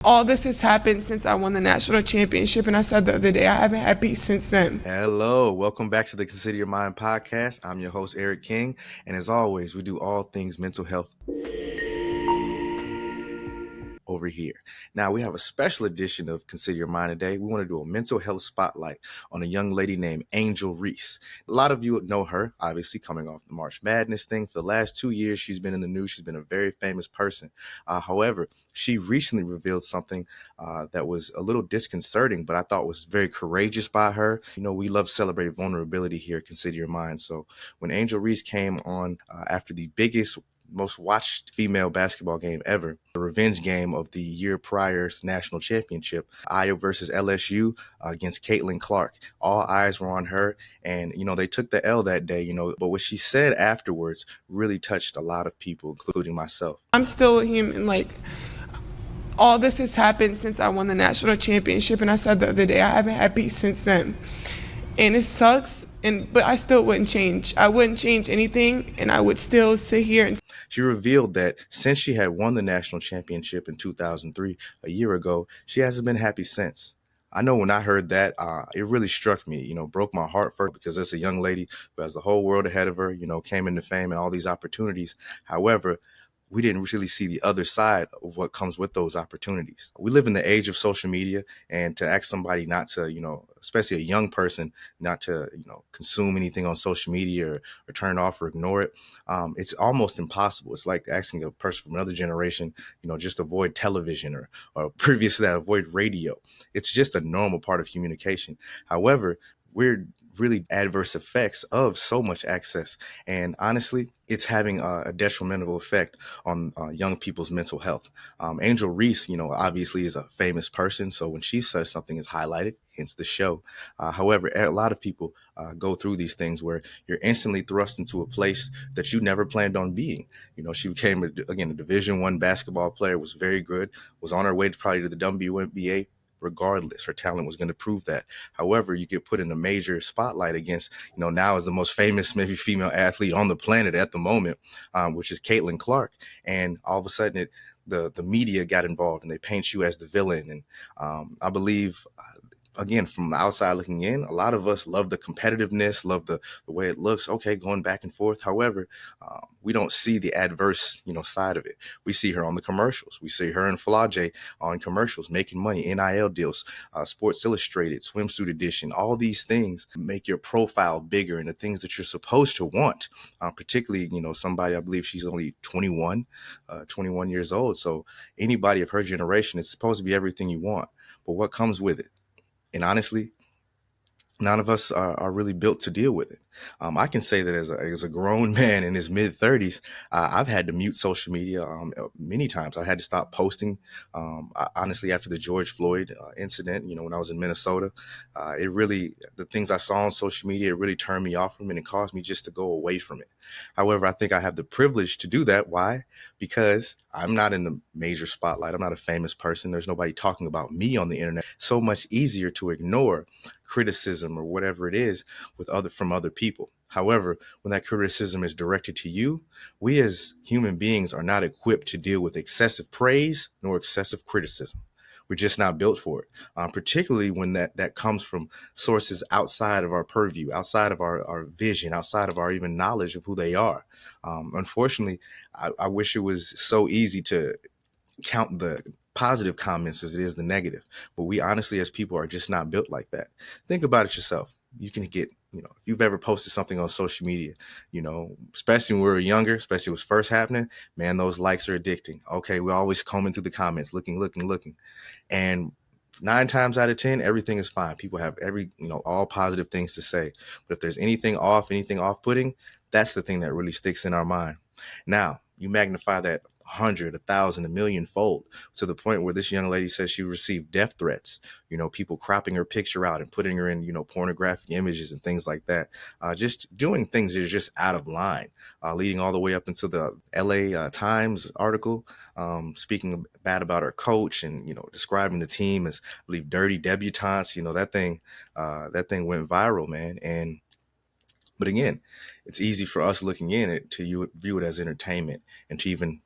All this has happened since I won the national championship, and I said the other day, I haven't had peace since then. Hello, welcome back to the Consider Your Mind podcast. I'm your host, Eric King, and as always, we do all things mental health over here. Now, we have a special edition of Consider Your Mind today. We want to do a mental health spotlight on a young lady named Angel Reese. A lot of you know her, obviously, coming off the March Madness thing. For the last 2 years, she's been in the news. She's been a very famous person. However, she recently revealed something that was a little disconcerting, but I thought was very courageous by her. You know, we love celebrating vulnerability here at Consider Your Mind. So when Angel Reese came on after the biggest, most watched female basketball game ever, the revenge game of the year prior's national championship, Iowa versus LSU against Caitlin Clark. All eyes were on her, and they took the L that day. But what she said afterwards really touched a lot of people, including myself. I'm still a human. All this has happened since I won the national championship, and I said the other day, I haven't had peace since then. And it sucks, but I still wouldn't change. I wouldn't change anything, and I would still sit here and She revealed that since she had won the national championship in 2003, a year ago, she hasn't been happy since. I know when I heard that, it really struck me, broke my heart first because it's a young lady who has the whole world ahead of her, came into fame and all these opportunities. However, we didn't really see the other side of what comes with those opportunities. We live in the age of social media, and to ask somebody not to, especially a young person, not to, consume anything on social media or turn it off or ignore it, it's almost impossible. It's like asking a person from another generation, just avoid television or previous to that, avoid radio. It's just a normal part of communication. However, we're really adverse effects of so much access. And honestly, it's having a detrimental effect on young people's mental health. Angel Reese, obviously is a famous person. So when she says something is highlighted, hence the show. However, a lot of people go through these things where you're instantly thrust into a place that you never planned on being. She became, a Division I basketball player, was very good, was on her way to probably to the WNBA. Regardless, her talent was going to prove that. However, you get put in a major spotlight against, now is the most famous maybe female athlete on the planet at the moment, which is Caitlin Clark. And all of a sudden, the media got involved and they paint you as the villain. And I believe, again, from the outside looking in, a lot of us love the competitiveness, love the way it looks. Okay, going back and forth. However, we don't see the adverse, side of it. We see her on the commercials. We see her and Flage on commercials, making money, NIL deals, Sports Illustrated, swimsuit edition. All these things make your profile bigger and the things that you're supposed to want. Particularly, somebody, I believe she's only 21 years old. So anybody of her generation, it's supposed to be everything you want. But what comes with it? And honestly, none of us are really built to deal with it. I can say that as a grown man in his mid 30s, I've had to mute social media many times. I had to stop posting. Honestly, after the George Floyd incident, when I was in Minnesota, the things I saw on social media, it really turned me off from it and caused me just to go away from it. However, I think I have the privilege to do that. Why? Because I'm not in the major spotlight. I'm not a famous person. There's nobody talking about me on the internet. So much easier to ignore criticism or whatever it is from other people. However, when that criticism is directed to you, we as human beings are not equipped to deal with excessive praise nor excessive criticism. We're just not built for it, particularly when that comes from sources outside of our purview, outside of our vision, outside of our even knowledge of who they are. Unfortunately, I wish it was so easy to count the positive comments as it is the negative. But we honestly, as people, are just not built like that. Think about it yourself. You can get, if you've ever posted something on social media, especially when we were younger, especially when it was first happening, man, those likes are addicting. Okay, we're always combing through the comments, looking. And 9 times out of 10, everything is fine. People have all positive things to say. But if there's anything off-putting, that's the thing that really sticks in our mind. Now, you magnify that 100, 1,000, a million fold to the point where this young lady says she received death threats, people cropping her picture out and putting her in, pornographic images and things like that. Just doing things that are just out of line, leading all the way up into the LA Times article, speaking bad about her coach and, describing the team as, I believe, dirty debutantes. That thing went viral, man. But again, it's easy for us looking in it to view it as entertainment and to even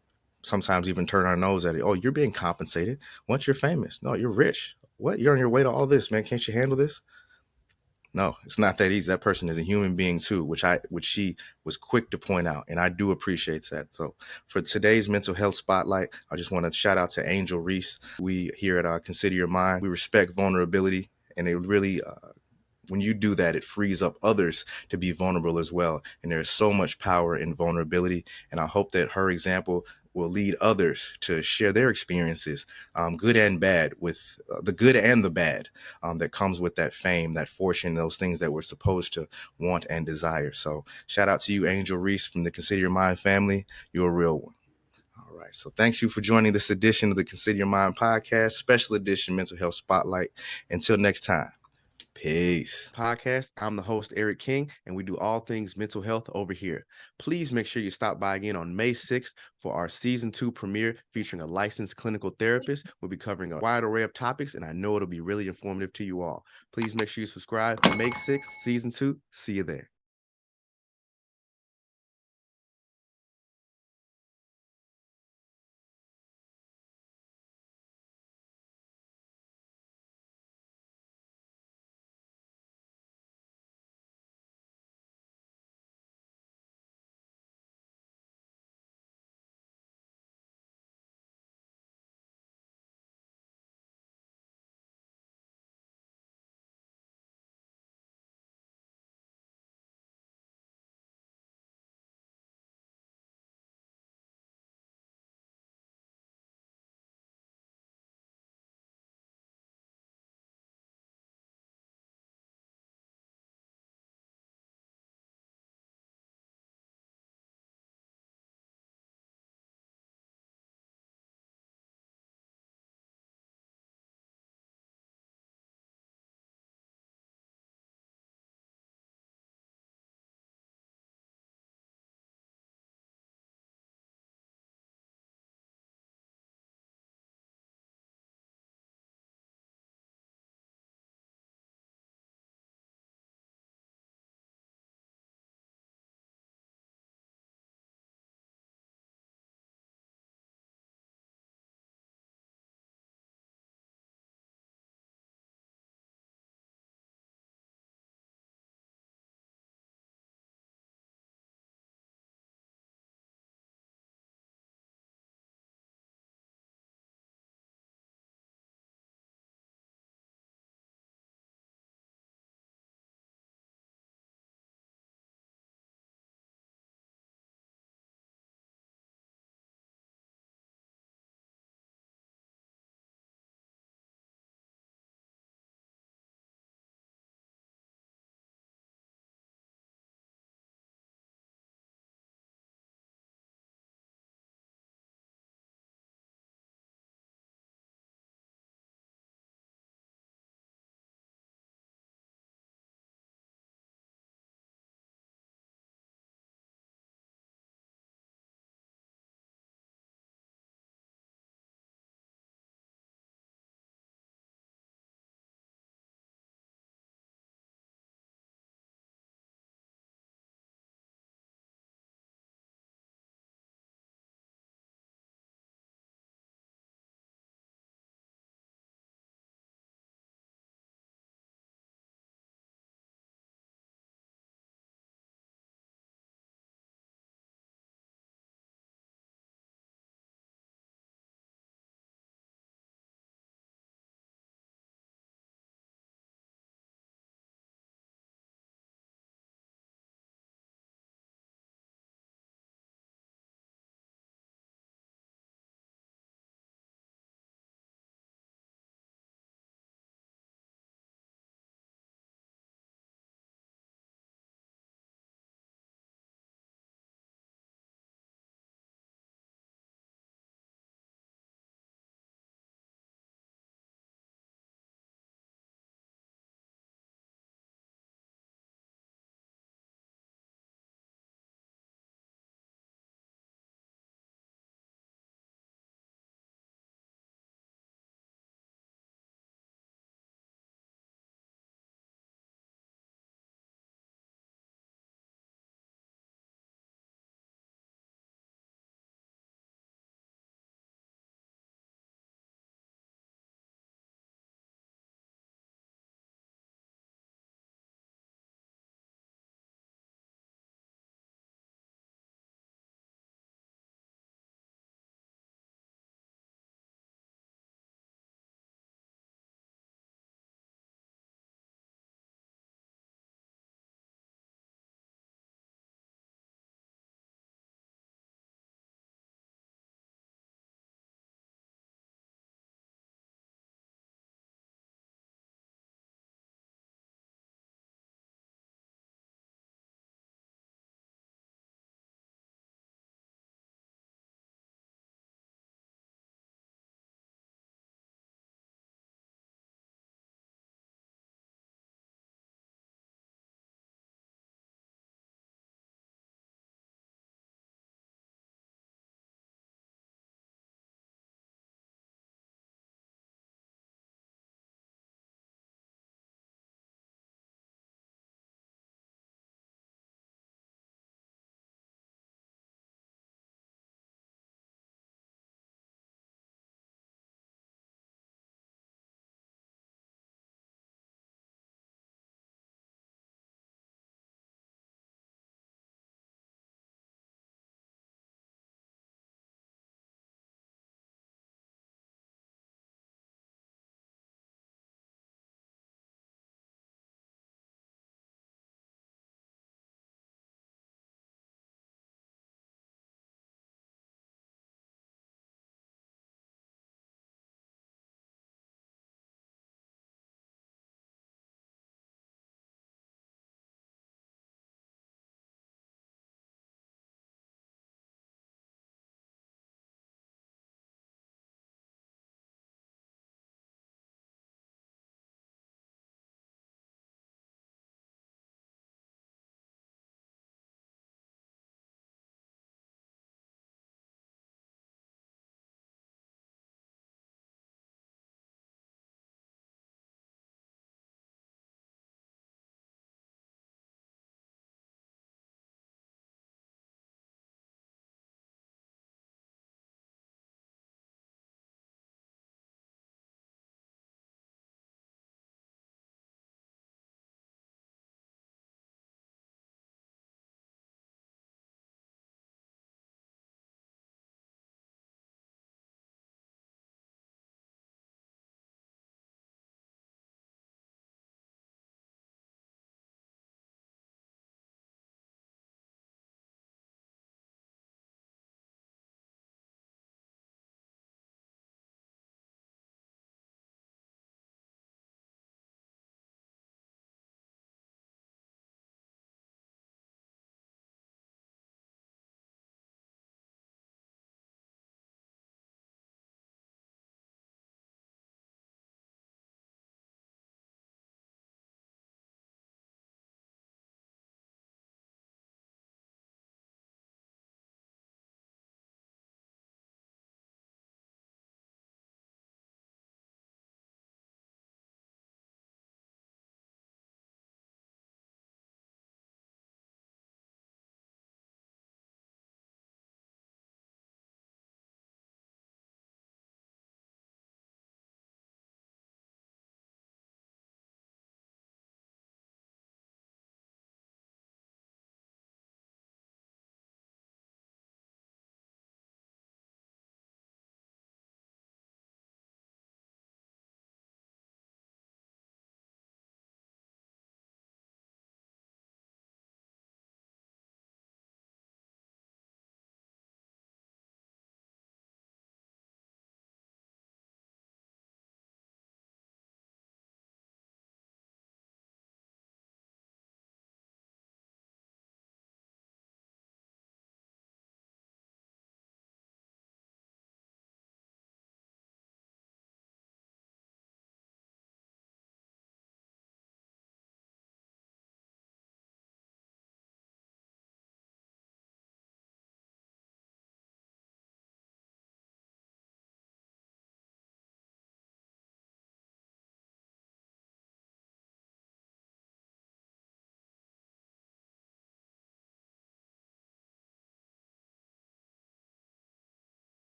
sometimes even turn our nose at it. Oh, you're being compensated. Once you're famous, no, you're rich. What? You're on your way to all this, man. Can't you handle this? No, it's not that easy. That person is a human being too, which she was quick to point out, and I do appreciate that. So, for today's mental health spotlight, I just want to shout out to Angel Reese. We here at Consider Your Mind, we respect vulnerability, and it really when you do that, it frees up others to be vulnerable as well. And there's so much power in vulnerability. And I hope that her example will lead others to share their experiences, good and bad, with the good and the bad that comes with that fame, that fortune, those things that we're supposed to want and desire. So shout out to you, Angel Reese from the Consider Your Mind family. You're a real one. All right. So thanks you for joining this edition of the Consider Your Mind podcast, special edition mental health spotlight. Until next time. Peace. Podcast. I'm the host, Eric King, and we do all things mental health over here. Please make sure you stop by again on May 6th for our season 2 premiere featuring a licensed clinical therapist. We'll be covering a wide array of topics, and I know it'll be really informative to you all. Please make sure you subscribe. May 6th, season 2. See you there.